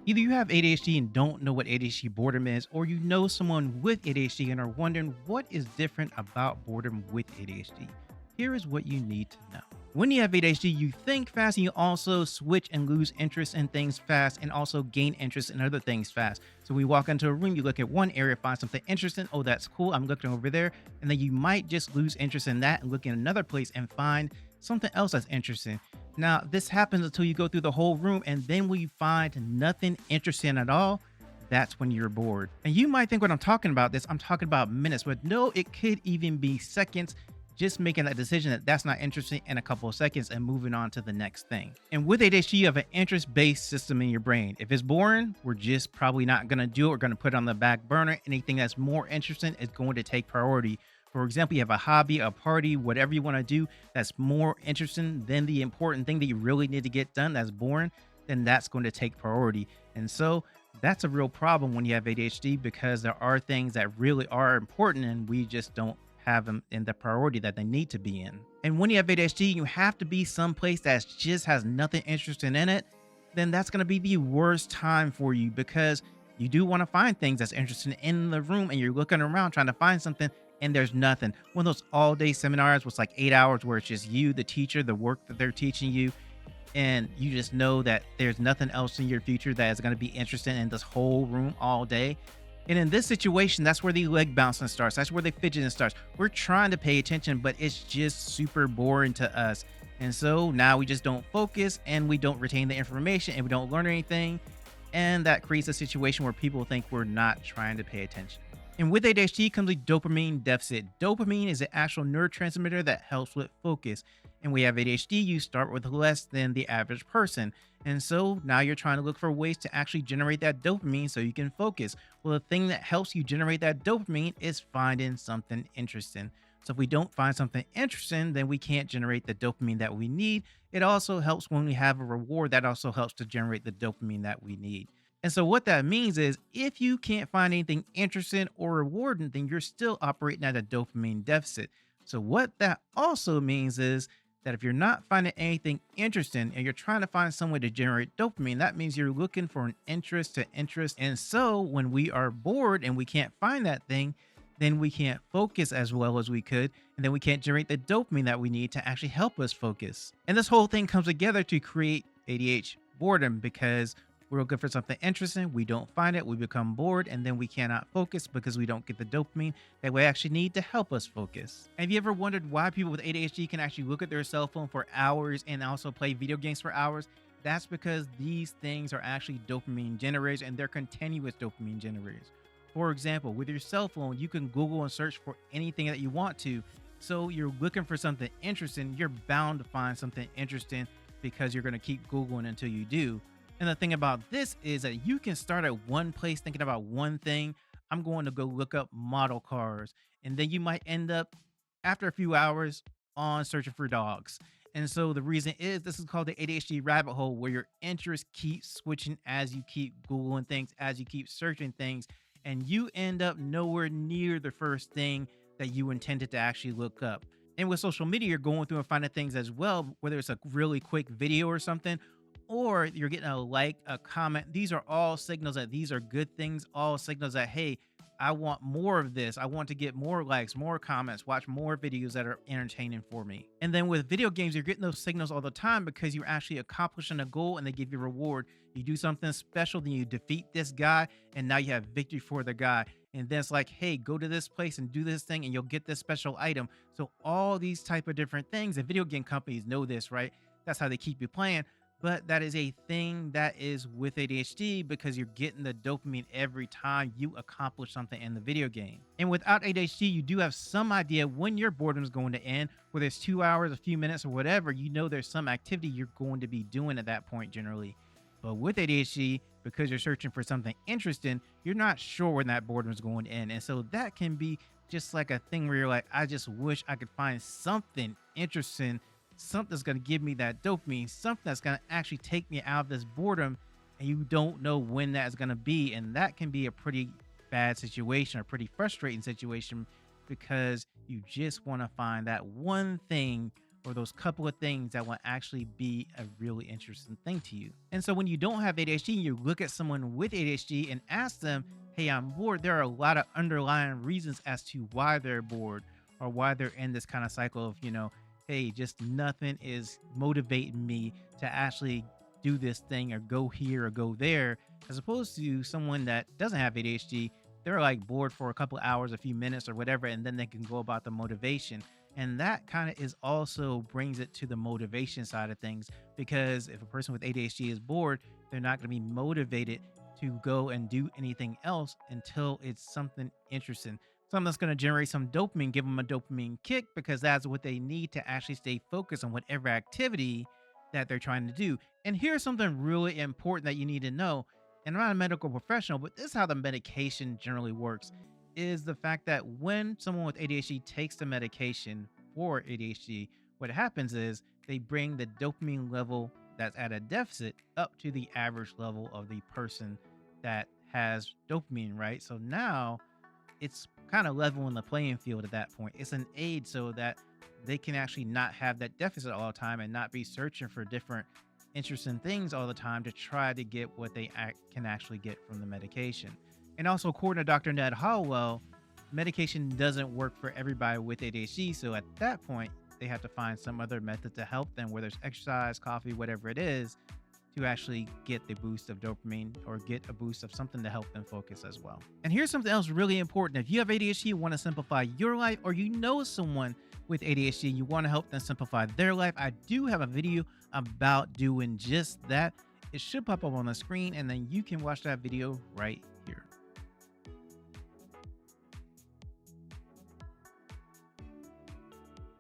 Either you have ADHD and don't know what ADHD boredom is, or you know someone with ADHD and are wondering what is different about boredom with ADHD. Here is what you need to know. When you have ADHD, you think fast and you also switch and lose interest in things fast and also gain interest in other things fast. So when you walk into a room, you look at one area, find something interesting. Oh, that's cool. I'm looking over there. And then you might just lose interest in that and look in another place and find something else that's interesting. Now, this happens until you go through the whole room, and then when you find nothing interesting at all, that's when you're bored. And you might think when I'm talking about this, I'm talking about minutes, but no, it could even be seconds. Just making that decision that that's not interesting in a couple of seconds and moving on to the next thing. And with ADHD, you have an interest-based system in your brain. If it's boring, we're just probably not going to do it. We're going to put it on the back burner. Anything that's more interesting is going to take priority. For example, you have a hobby, a party, whatever you want to do that's more interesting than the important thing that you really need to get done that's boring, then that's going to take priority. And so that's a real problem when you have ADHD, because there are things that really are important and we just don't have them in the priority that they need to be in. And when you have ADHD, you have to be someplace that just has nothing interesting in it, then that's going to be the worst time for you, because you do want to find things that's interesting in the room and you're looking around trying to find something and there's nothing. One of those all day seminars was like 8 hours where it's just you, the teacher, the work that they're teaching you, and you just know that there's nothing else in your future that is going to be interesting in this whole room all day. And in this situation, that's where the leg bouncing starts. That's where the fidgeting starts. We're trying to pay attention, but it's just super boring to us. And so now we just don't focus and we don't retain the information and we don't learn anything. And that creates a situation where people think we're not trying to pay attention. And with ADHD comes a dopamine deficit. Dopamine is an actual neurotransmitter that helps with focus. And we have ADHD, you start with less than the average person. And so now you're trying to look for ways to actually generate that dopamine so you can focus. Well, the thing that helps you generate that dopamine is finding something interesting. So if we don't find something interesting, then we can't generate the dopamine that we need. It also helps when we have a reward. That also helps to generate the dopamine that we need. And so what that means is if you can't find anything interesting or rewarding, then you're still operating at a dopamine deficit. So what that also means is that if you're not finding anything interesting and you're trying to find some way to generate dopamine, that means you're looking for an interest to interest. And so when we are bored and we can't find that thing, then we can't focus as well as we could. And then we can't generate the dopamine that we need to actually help us focus. And this whole thing comes together to create ADHD boredom, because we're looking for something interesting, we don't find it, we become bored, and then we cannot focus because we don't get the dopamine that we actually need to help us focus. Have you ever wondered why people with ADHD can actually look at their cell phone for hours and also play video games for hours? That's because these things are actually dopamine generators, and they're continuous dopamine generators. For example, with your cell phone, you can Google and search for anything that you want to. So you're looking for something interesting, you're bound to find something interesting because you're going to keep Googling until you do. And the thing about this is that you can start at one place thinking about one thing. I'm going to go look up model cars. And then you might end up, after a few hours, on searching for dogs. And so the reason is this is called the ADHD rabbit hole, where your interest keeps switching as you keep Googling things, as you keep searching things, and you end up nowhere near the first thing that you intended to actually look up. And with social media, you're going through and finding things as well, whether it's a really quick video or something, or you're getting a like, a comment. These are all signals that these are good things, all signals that, hey, I want more of this. I want to get more likes, more comments, watch more videos that are entertaining for me. And then with video games, you're getting those signals all the time because you're actually accomplishing a goal and they give you a reward. You do something special, then you defeat this guy, and now you have victory for the guy. And then it's like, hey, go to this place and do this thing and you'll get this special item. So all these type of different things, and video game companies know this, right? That's how they keep you playing. But that is a thing that is with ADHD, because you're getting the dopamine every time you accomplish something in the video game. And without ADHD, you do have some idea when your boredom is going to end, whether it's 2 hours, a few minutes, or whatever. You know there's some activity you're going to be doing at that point generally. But with ADHD, because you're searching for something interesting, you're not sure when that boredom is going to end. And so that can be just like a thing where you're like, I just wish I could find something interesting, something that's going to give me that dopamine, something that's going to actually take me out of this boredom, and you don't know when that's going to be. And that can be a pretty bad situation, or pretty frustrating situation, because you just want to find that one thing or those couple of things that will actually be a really interesting thing to you. And so when you don't have ADHD, you look at someone with ADHD and ask them, hey, I'm bored. There are a lot of underlying reasons as to why they're bored or why they're in this kind of cycle of, hey, just nothing is motivating me to actually do this thing or go here or go there, as opposed to someone that doesn't have ADHD. They're like bored for a couple hours, a few minutes or whatever, and then they can go about the motivation. And that kind of is also brings it to the motivation side of things, because if a person with ADHD is bored, they're not going to be motivated to go and do anything else until it's something interesting, something that's going to generate some dopamine, give them a dopamine kick, because that's what they need to actually stay focused on whatever activity that they're trying to do. And here's something really important that you need to know. And I'm not a medical professional, but this is how the medication generally works, is the fact that when someone with ADHD takes the medication for ADHD, what happens is they bring the dopamine level that's at a deficit up to the average level of the person that has dopamine, right? So now it's kind of leveling the playing field at that point. It's an aid so that they can actually not have that deficit all the time and not be searching for different interesting things all the time to try to get what they can actually get from the medication. And also, according to Dr. Ned Hallowell, medication doesn't work for everybody with ADHD. So at that point, they have to find some other method to help them, whether it's exercise, coffee, whatever it is, to actually get the boost of dopamine or get a boost of something to help them focus as well. And here's something else really important. If you have ADHD, you want to simplify your life, or you know someone with ADHD, you want to help them simplify their life, I do have a video about doing just that. It should pop up on the screen, and then you can watch that video right